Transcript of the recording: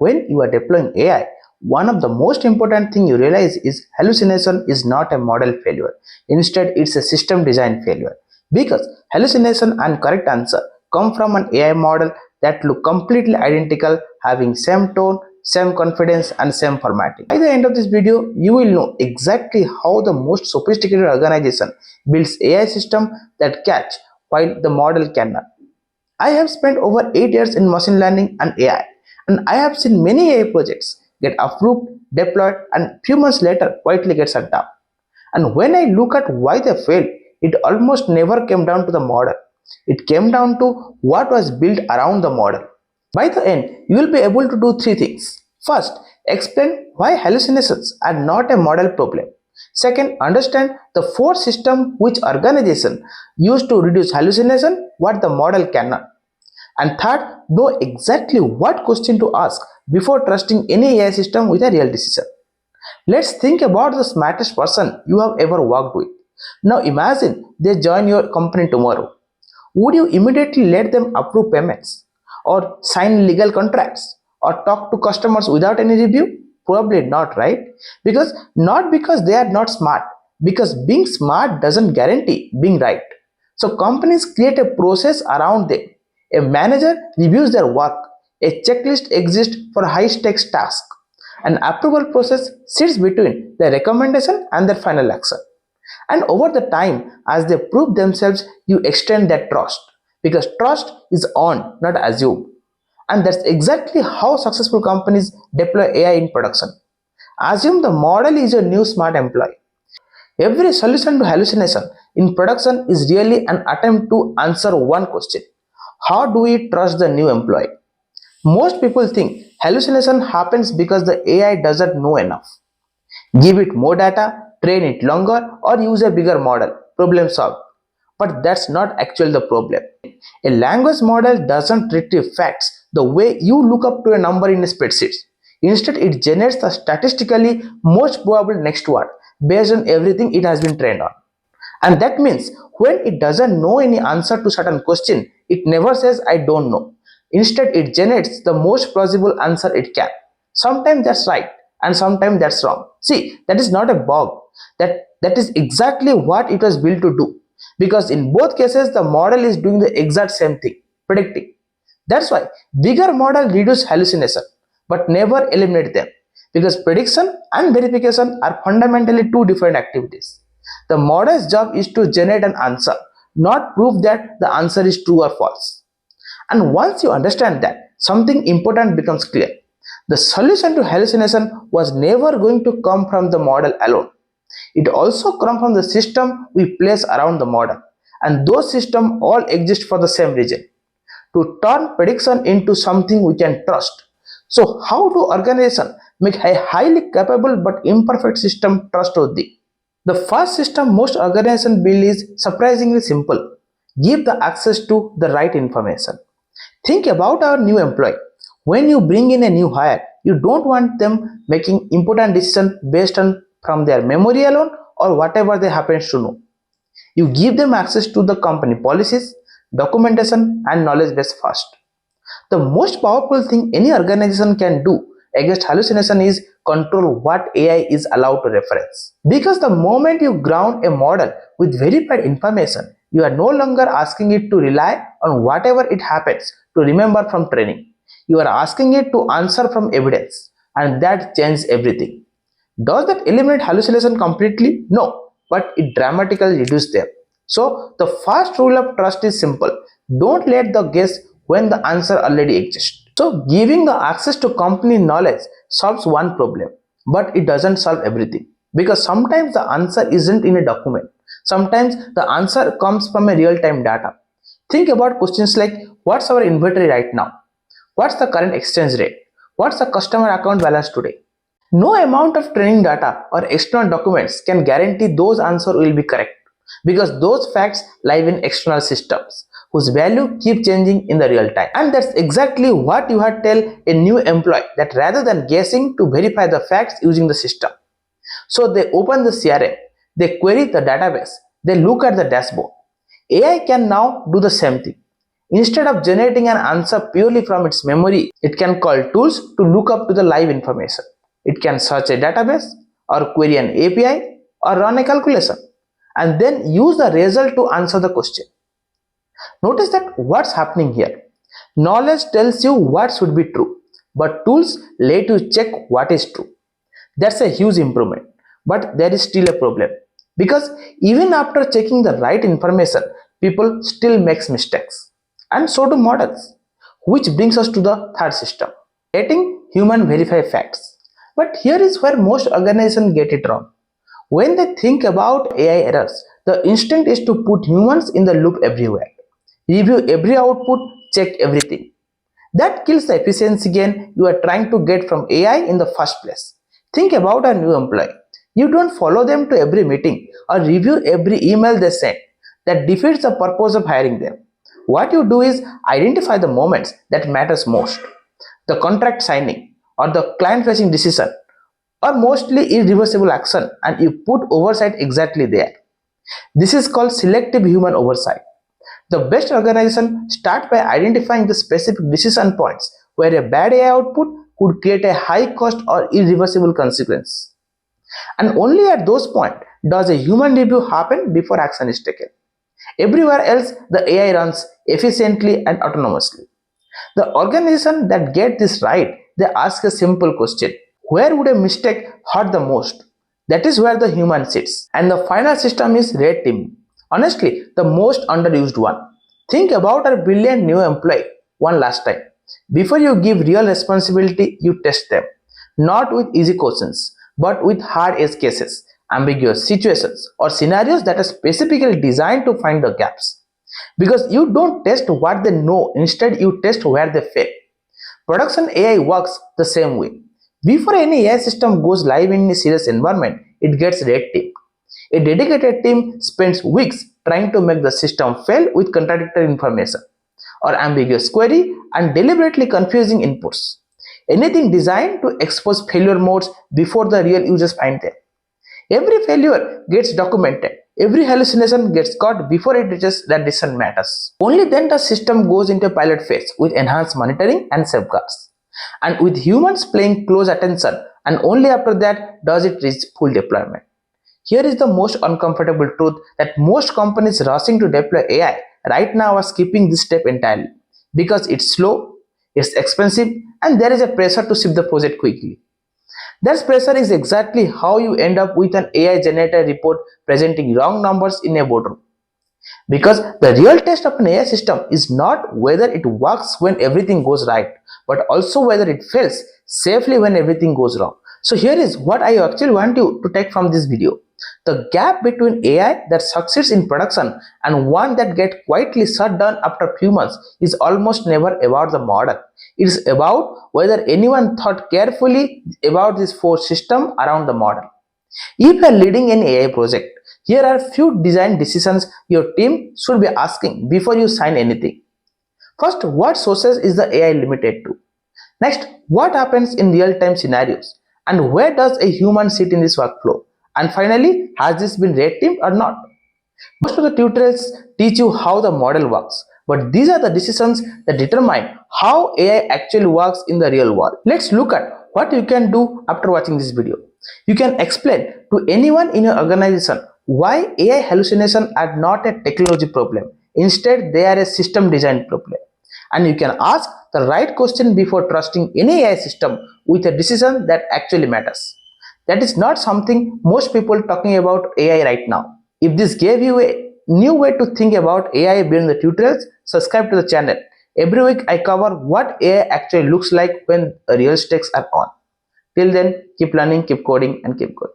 when you are deploying AI, one of the most important thing you realize is hallucination is not a model failure. Instead, it's a system design failure. Because hallucination and correct answer come from an AI model that look completely identical, having same tone, same confidence and same formatting. By the end of this video, you will know exactly how the most sophisticated organization builds AI system that catch while the model cannot. I have spent over 8 years in machine learning and AI, and I have seen many AI projects get approved, deployed, and few months later quietly get shut down. And when I look at why they failed, it almost never came down to the model. It came down to what was built around the model. By the end, you will be able to do three things. First, explain why hallucinations are not a model problem. Second, understand the four systems which organization use to reduce hallucination, what the model cannot. And third, know exactly what question to ask before trusting any AI system with a real decision. Let's think about the smartest person you have ever worked with. Now imagine they join your company tomorrow. Would you immediately let them approve payments, or sign legal contracts, or talk to customers without any review? Probably not, right? Not because they are not smart, because being smart doesn't guarantee being right. So companies create a process around them. A manager reviews their work. A checklist exists for high stakes tasks. An approval process sits between the recommendation and their final action. And over the time, as they prove themselves, you extend that trust. Because trust is earned, not assumed. And that's exactly how successful companies deploy AI in production. Assume the model is your new smart employee. Every solution to hallucination in production is really an attempt to answer one question. How do we trust the new employee? Most people think hallucination happens because the AI doesn't know enough. Give it more data, train it longer, or use a bigger model. Problem solved. But that's not actually the problem. A language model doesn't retrieve facts the way you look up to a number in a spreadsheet. Instead, it generates the statistically most probable next word based on everything it has been trained on. And that means when it doesn't know any answer to certain question, it never says I don't know. Instead, it generates the most plausible answer it can. Sometimes that's right and sometimes that's wrong. See, that is not a bug. That is exactly what it was built to do. Because in both cases, the model is doing the exact same thing, predicting. That's why bigger model reduce hallucination, but never eliminate them. Because prediction and verification are fundamentally two different activities. The model's job is to generate an answer, not prove that the answer is true or false. And once you understand that, something important becomes clear. The solution to hallucination was never going to come from the model alone. It also comes from the system we place around the model. And those systems all exist for the same reason. To turn prediction into something we can trust. So how do organizations make a highly capable but imperfect system trustworthy? The first system most organizations build is surprisingly simple. Give the access to the right information. Think about our new employee. When you bring in a new hire, you don't want them making important decisions based on from their memory alone or whatever they happen to know. You give them access to the company policies, documentation, and knowledge base first. The most powerful thing any organization can do against hallucination is control what AI is allowed to reference. Because the moment you ground a model with verified information, you are no longer asking it to rely on whatever it happens to remember from training. You are asking it to answer from evidence, and that changes everything. Does that eliminate hallucination completely? No, but it dramatically reduces them. So the first rule of trust is simple. Don't let the guess when the answer already exists. So giving the access to company knowledge solves one problem, but it doesn't solve everything. Because sometimes the answer isn't in a document. Sometimes the answer comes from a real-time data. Think about questions like, what's our inventory right now? What's the current exchange rate? What's the customer account balance today? No amount of training data or external documents can guarantee those answers will be correct, because those facts live in external systems whose value keep changing in the real time. And that's exactly what you had tell a new employee, that rather than guessing, to verify the facts using the system. So they open the CRM, they query the database, they look at the dashboard. AI can now do the same thing. Instead of generating an answer purely from its memory, it can call tools to look up to the live information. It can search a database or query an API or run a calculation and then use the result to answer the question. Notice that what's happening here. Knowledge tells you what should be true, but tools let you check what is true. That's a huge improvement, but there is still a problem because even after checking the right information, people still make mistakes, and so do models. Which brings us to the third system, letting human verify facts. But here is where most organizations get it wrong. When they think about AI errors, the instinct is to put humans in the loop everywhere. Review every output, check everything. That kills the efficiency gain you are trying to get from AI in the first place. Think about a new employee. You don't follow them to every meeting or review every email they send. That defeats the purpose of hiring them. What you do is identify the moments that matters most. The contract signing or the client facing decision or mostly irreversible action, and you put oversight exactly there. This is called selective human oversight. The best organizations start by identifying the specific decision points where a bad AI output could create a high cost or irreversible consequence. And only at those points does a human review happen before action is taken. Everywhere else, the AI runs efficiently and autonomously. The organization that get this right, they ask a simple question. Where would a mistake hurt the most? That is where the human sits. And the final system is red teaming. Honestly, the most underused one. Think about a brilliant new employee one last time. Before you give real responsibility, you test them. Not with easy questions, but with hard edge cases, ambiguous situations, or scenarios that are specifically designed to find the gaps. Because you don't test what they know, instead, you test where they fail. Production AI works the same way. Before any AI system goes live in a serious environment, it gets red tape. A dedicated team spends weeks trying to make the system fail with contradictory information or ambiguous query and deliberately confusing inputs. Anything designed to expose failure modes before the real users find them. Every failure gets documented. Every hallucination gets caught before it reaches that decision matters. Only then the system goes into pilot phase with enhanced monitoring and safeguards. And with humans paying close attention, and only after that does it reach full deployment. Here is the most uncomfortable truth that most companies rushing to deploy AI right now are skipping this step entirely because it's slow, it's expensive, and there is a pressure to ship the project quickly. That pressure is exactly how you end up with an AI generated report presenting wrong numbers in a boardroom. Because the real test of an AI system is not whether it works when everything goes right, but also whether it fails safely when everything goes wrong. So here is what I actually want you to take from this video. The gap between AI that succeeds in production and one that gets quietly shut down after a few months is almost never about the model. It is about whether anyone thought carefully about this force system around the model. If you are leading an AI project, here are few design decisions your team should be asking before you sign anything. First, what sources is the AI limited to? Next, what happens in real-time scenarios? And where does a human sit in this workflow? And finally, has this been red teamed or not? Most of the tutorials teach you how the model works, but these are the decisions that determine how AI actually works in the real world. Let's look at what you can do after watching this video. You can explain to anyone in your organization why AI hallucinations are not a technology problem. Instead, they are a system design problem. And you can ask the right question before trusting any AI system with a decision that actually matters. That is not something most people talking about AI right now. If this gave you a new way to think about AI beyond the tutorials, subscribe to the channel. Every week I cover what AI actually looks like when real stakes are on. Till then, keep learning, keep coding, and keep going.